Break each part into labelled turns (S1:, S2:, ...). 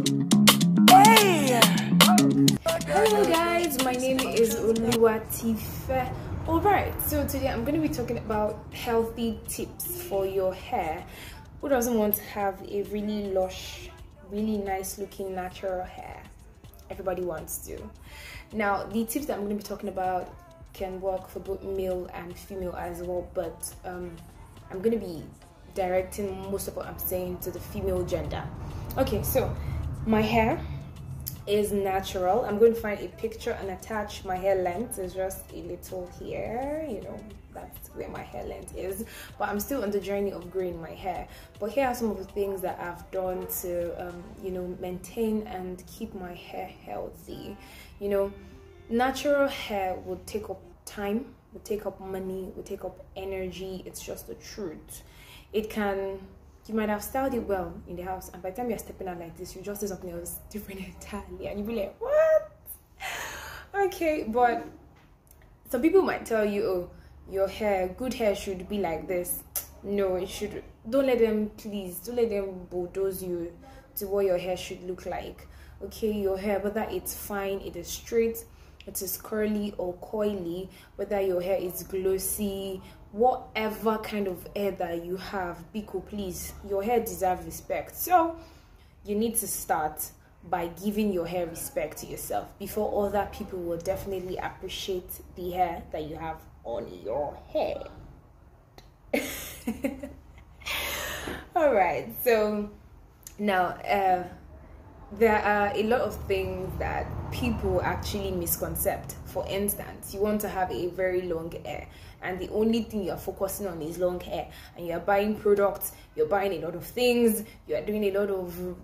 S1: Hello guys, my name is Oluwatife. Alright, so today I'm going to be talking about healthy tips for your hair. Who doesn't want to have a really lush, really nice looking natural hair? Everybody wants to. Now, the tips that I'm going to be talking about can work for both male and female as well, but I'm going to be directing most of what I'm saying to the female gender. Okay, so my hair is natural. I'm going to find a picture and attach my hair length. It's just a little here, you know, that's where my hair length is, but I'm still on the journey of growing my hair. But here are some of the things that I've done to you know, maintain and keep my hair healthy. You know, natural hair would take up time, would take up money, would take up energy. It's just the truth. It can, you might have styled it well in the house, and by the time you're stepping out like this, you just do something else different entirely, and you'll be like, what? Okay, but some people might tell you, oh, your hair, good hair should be like this. No, it should. Don't let them, please, don't let them bulldoze you to what your hair should look like. Okay, your hair, whether it's fine, it is straight, it is curly or coily, whether your hair is glossy, whatever kind of hair that you have, Biko, please, your hair deserves respect. So you need to start by giving your hair respect to yourself before other people will definitely appreciate the hair that you have on your head. All right, so now there are a lot of things that people actually misconcept. For instance, you want to have a very long hair, and the only thing you're focusing on is long hair, and you're buying products, you're buying a lot of things, you're doing a lot of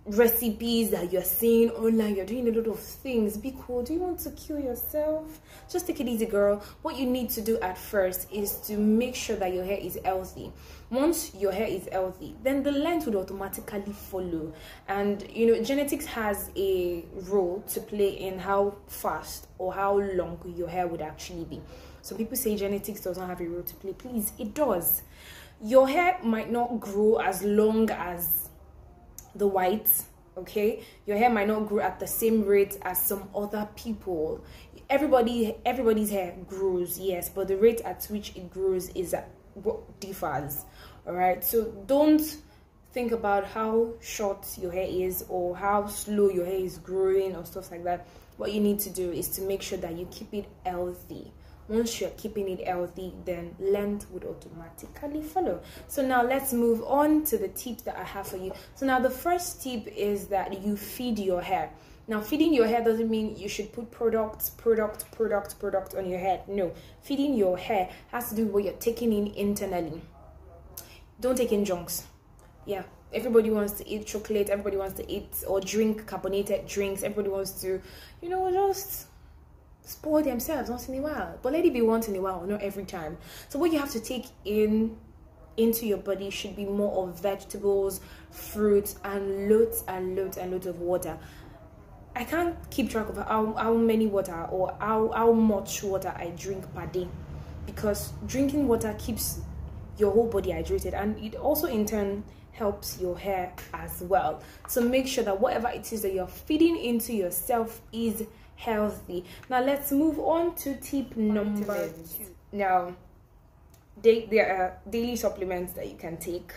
S1: recipes that you're seeing online, you're doing a lot of things. Be cool. Do you want to kill yourself? Just take it easy, girl. What you need to do at first is to make sure that your hair is healthy. Once your hair is healthy, then the length would automatically follow. And you know, genetics has a role to play in how fast or how long your hair would actually be. So people say genetics does not have a role to play. Please, it does. Your hair might not grow as long as the whites, okay? Your hair might not grow at the same rate as some other people. Everybody's hair grows, yes, but the rate at which it grows is what differs. All right, so don't think about how short your hair is or how slow your hair is growing or stuff like that. What you need to do is to make sure that you keep it healthy. Once you're keeping it healthy, then length would automatically follow. So now let's move on to the tips that I have for you. So now the first tip is that you feed your hair. Now, feeding your hair doesn't mean you should put product on your head. No, feeding your hair has to do with what you're taking in internally. Don't take in junks. Yeah, everybody wants to eat chocolate, everybody wants to eat or drink carbonated drinks, everybody wants to, you know, just spoil themselves once in a while, but let it be once in a while, not every time. So what you have to take into your body should be more of vegetables, fruits, and loads of water. I can't keep track of how many water or how much water I drink per day, because drinking water keeps your whole body hydrated, and it also in turn helps your hair as well. So make sure that whatever it is that you're feeding into yourself is healthy. Now let's move on to tip number 2. Now there are daily supplements that you can take.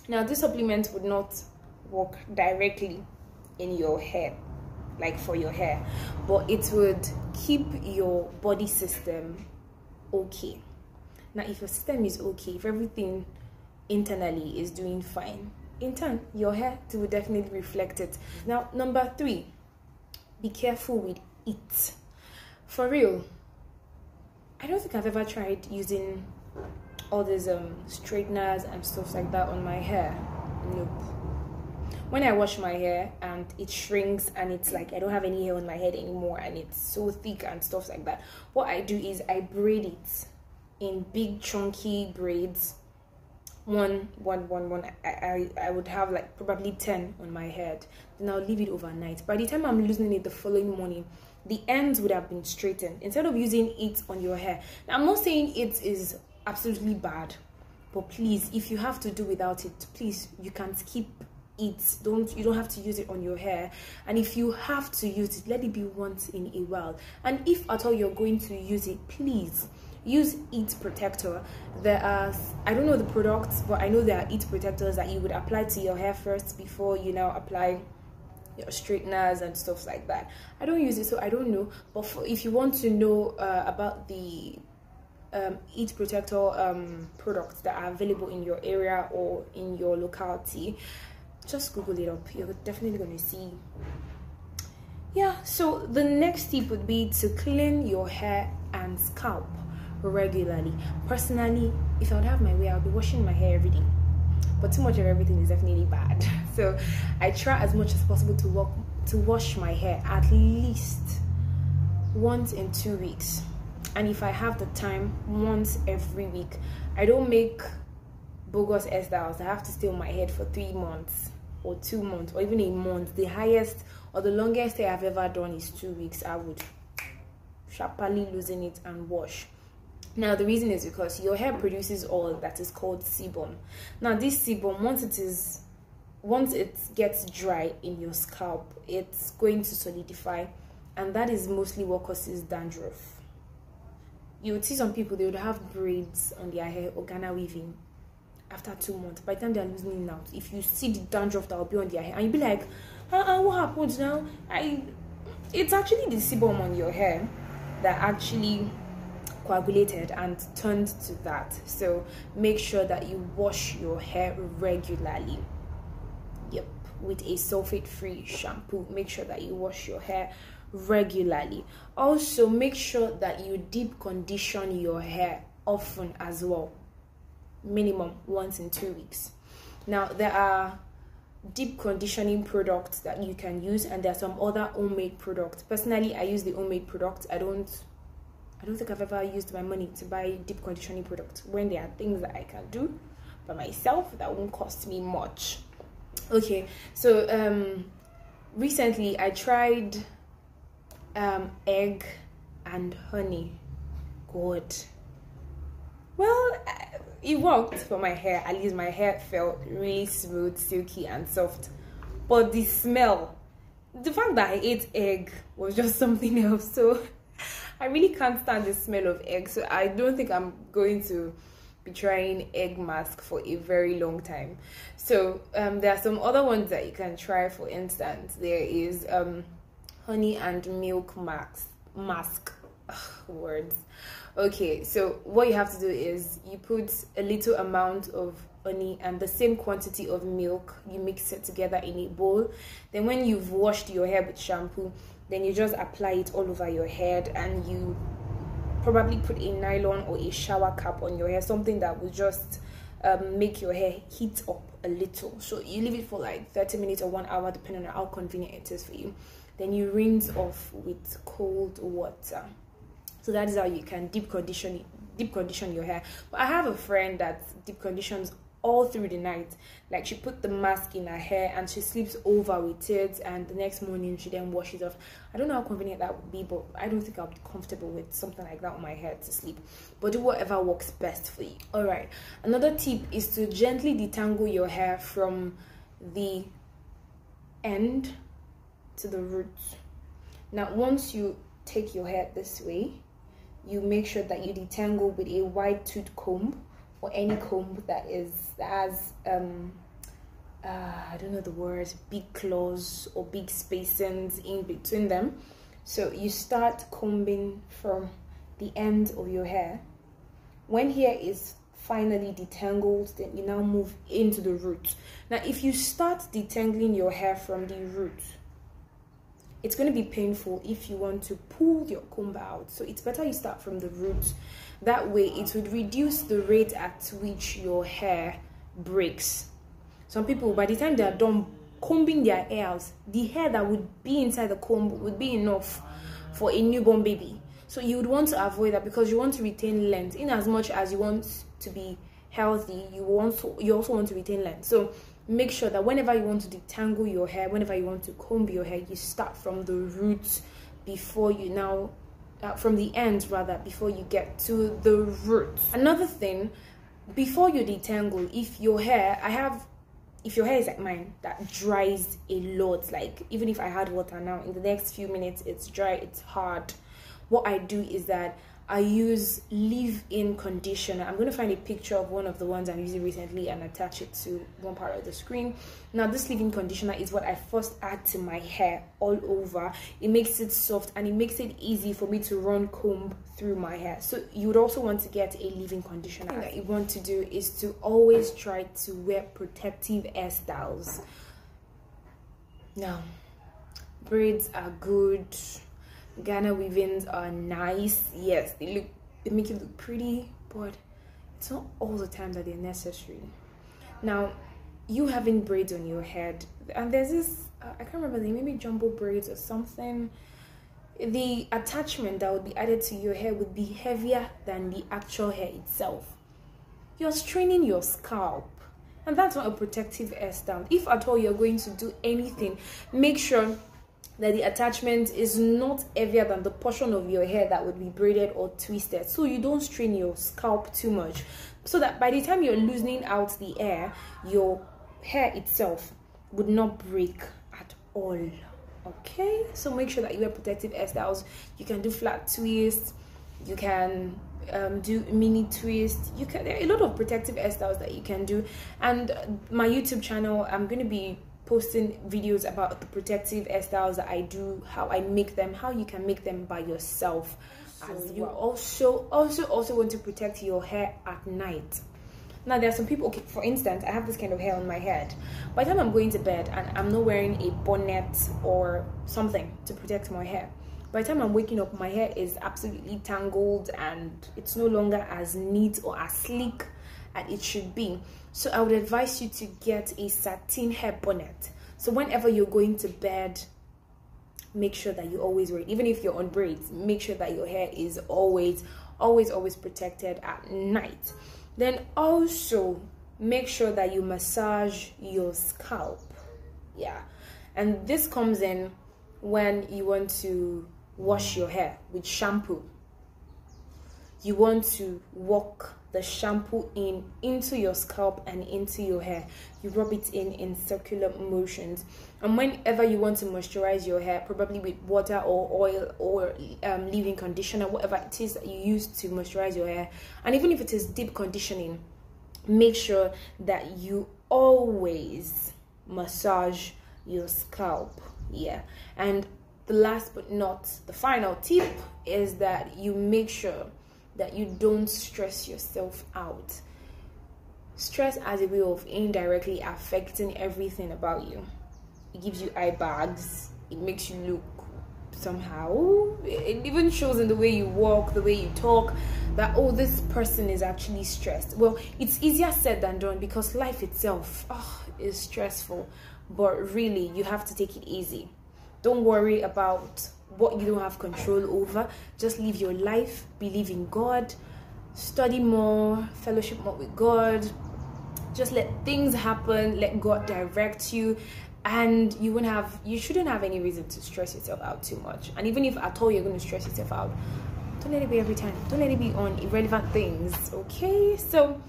S1: Now this supplement would not work directly in your hair, like for your hair, but it would keep your body system okay. Now if your system is okay, if everything internally is doing fine, in turn your hair will definitely reflect it. Now number 3, be careful with it. For real, I don't think I've ever tried using all these straighteners and stuff like that on my hair. Nope. When I wash my hair and it shrinks and it's like I don't have any hair on my head anymore and it's so thick and stuff like that, what I do is I braid it in big chunky braids. One. I would have like probably 10 on my head. Then I'll leave it overnight. By the time I'm losing it the following morning, the ends would have been straightened instead of using it on your hair. Now, I'm not saying it is absolutely bad, but please, if you have to do without it, please, you can skip it. You don't have to use it on your hair. And if you have to use it, let it be once in a while. And if at all you're going to use it, please use heat protector. There are, I don't know the products, but I know there are heat protectors that you would apply to your hair first before you now apply your straighteners and stuff like that. I don't use it, so I don't know. But if you want to know about the heat protector products that are available in your area or in your locality, just Google it up. You're definitely going to see. Yeah, so the next tip would be to clean your hair and scalp regularly. Personally, if I would have my way, I would be washing my hair every day, but too much of everything is definitely bad. So I try as much as possible to wash my hair at least once in 2 weeks, and if I have the time, once every week. I don't make bogus hairstyles. I have to stay on my head for 3 months or 2 months or even a month. The highest or the longest hair I've ever done is 2 weeks. I would sharply loosen it and wash. Now the reason is because your hair produces oil that is called sebum. Now this sebum, once it gets dry in your scalp, it's going to solidify, and that is mostly what causes dandruff. You would see some people, they would have braids on their hair or Ghana weaving after 2 months. By the time they're losing it out, if you see the dandruff that will be on their hair, and you'll be like, what happened now? It's actually the sebum on your hair that actually coagulated and turned to that. So make sure that you wash your hair regularly. Yep, with a sulfate-free shampoo. Make sure that you wash your hair regularly. Also, make sure that you deep condition your hair often as well, minimum once in 2 weeks. Now there are deep conditioning products that you can use, and there are some other homemade products. Personally, I use the homemade products. I don't think I've ever used my money to buy deep conditioning products when there are things that I can do by myself that won't cost me much. Okay, so recently I tried egg and honey. God, well, it worked for my hair. At least my hair felt really smooth, silky and soft. But the smell, the fact that I ate egg was just something else. So I really can't stand the smell of egg, so I don't think I'm going to be trying egg mask for a very long time. So there are some other ones that you can try. For instance, there is honey and milk mask. Ugh, words. Okay, so what you have to do is you put a little amount of honey and the same quantity of milk. You mix it together in a bowl. Then when you've washed your hair with shampoo, then you just apply it all over your head, and you probably put a nylon or a shower cap on your hair, something that will just make your hair heat up a little. So you leave it for like 30 minutes or 1 hour, depending on how convenient it is for you. Then you rinse off with cold water. So that is how you can deep condition your hair. But I have a friend that deep conditions all through the night. Like, she put the mask in her hair and she sleeps over with it, and the next morning she then washes off. I don't know how convenient that would be, but I don't think I'll be comfortable with something like that on my hair to sleep. But do whatever works best for you. All right, another tip is to gently detangle your hair from the end to the roots. Now once you take your hair this way, you make sure that you detangle with a wide tooth comb, or any comb that has I don't know the word, big claws or big spacings in between them. So you start combing from the end of your hair. When hair is finally detangled, then you now move into the root. Now if you start detangling your hair from the root, it's going to be painful if you want to pull your comb out. So it's better you start from the root. That way it would reduce the rate at which your hair breaks. Some people, by the time they are done combing their hair out, the hair that would be inside the comb would be enough for a newborn baby. So you would want to avoid that, because you want to retain length. In as much as you want to be healthy, you also want to retain length. So make sure that whenever you want to detangle your hair, whenever you want to comb your hair, you start from the roots before you now from the end rather, before you get to the roots. Another thing, before you detangle, if your hair, I have if your hair is like mine that dries a lot, like even if I had water now, in the next few minutes it's dry, it's hard, what I do is that I use leave-in conditioner. I'm going to find a picture of one of the ones I'm using recently and attach it to one part of the screen. Now, this leave-in conditioner is what I first add to my hair all over. It makes it soft and it makes it easy for me to run comb through my hair. So you would also want to get a leave-in conditioner. What you want to do is to always try to wear protective hairstyles. Now, braids are good. Ghana weavings are nice. Yes, they make you look pretty, but it's not all the time that they're necessary. Now, you having braids on your head, and there's this I can't remember, they maybe jumbo braids or something. The attachment that would be added to your hair would be heavier than the actual hair itself. You're straining your scalp, and that's not a protective hairstyle. If at all you're going to do anything, make sure that the attachment is not heavier than the portion of your hair that would be braided or twisted, so you don't strain your scalp too much, so that by the time you're loosening out the hair, your hair itself would not break at all. Okay, so make sure that you wear protective hairstyles. You can do flat twists, you can do mini twist, there are a lot of protective hairstyles that you can do. And my YouTube channel, I'm going to be posting videos about the protective hairstyles that I do, how I make them, how you can make them by yourself. So you also want to protect your hair at night. Now, there are some people, okay, for instance, I have this kind of hair on my head. By the time I'm going to bed and I'm not wearing a bonnet or something to protect my hair, by the time I'm waking up, my hair is absolutely tangled and it's no longer as neat or as sleek as it should be. So I would advise you to get a satin hair bonnet. So whenever you're going to bed, make sure that you always wear it. Even if you're on braids, make sure that your hair is always protected at night. Then also make sure that you massage your scalp. Yeah, and this comes in when you want to wash your hair with shampoo. You want to walk the shampoo into your scalp and into your hair. You rub it in circular motions. And whenever you want to moisturize your hair, probably with water or oil or leave-in conditioner, whatever it is that you use to moisturize your hair, and even if it is deep conditioning, make sure that you always massage your scalp. Yeah. And the last but not the final tip is that you make sure that you don't stress yourself out. Stress has a way of indirectly affecting everything about you. It gives you eye bags, it makes you look somehow, it even shows in the way you walk, the way you talk, that oh, this person is actually stressed. Well, it's easier said than done because life itself is stressful, but really you have to take it easy. Don't worry about what you don't have control over. Just live your life, believe in God, study more, fellowship more with God. Just let things happen, let God direct you, and you shouldn't have any reason to stress yourself out too much. And even if at all you're going to stress yourself out, don't let it be every time. Don't let it be on irrelevant things. Okay, so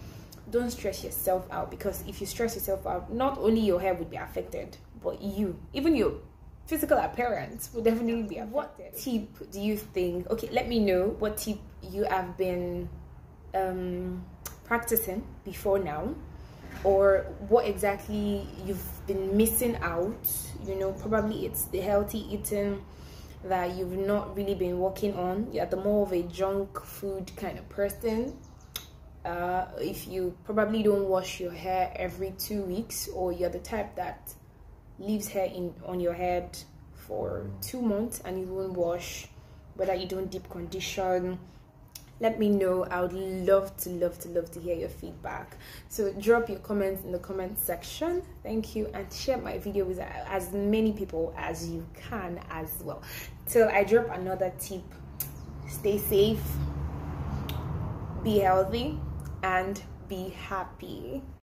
S1: don't stress yourself out, because if you stress yourself out, not only your hair would be affected, but even your physical appearance will definitely be affected. What tip do you think, okay, let me know what tip you have been practicing before now, or what exactly you've been missing out. You know, probably it's the healthy eating that you've not really been working on. You're the more of a junk food kind of person. If you probably don't wash your hair every 2 weeks, or you're the type that leaves hair on your head for 2 months and you won't wash, whether you don't deep condition, let me know. I would love to hear your feedback. So drop your comments in the comment section. Thank you, and share my video with as many people as you can as well. Till I drop another tip, stay safe, be healthy, and be happy.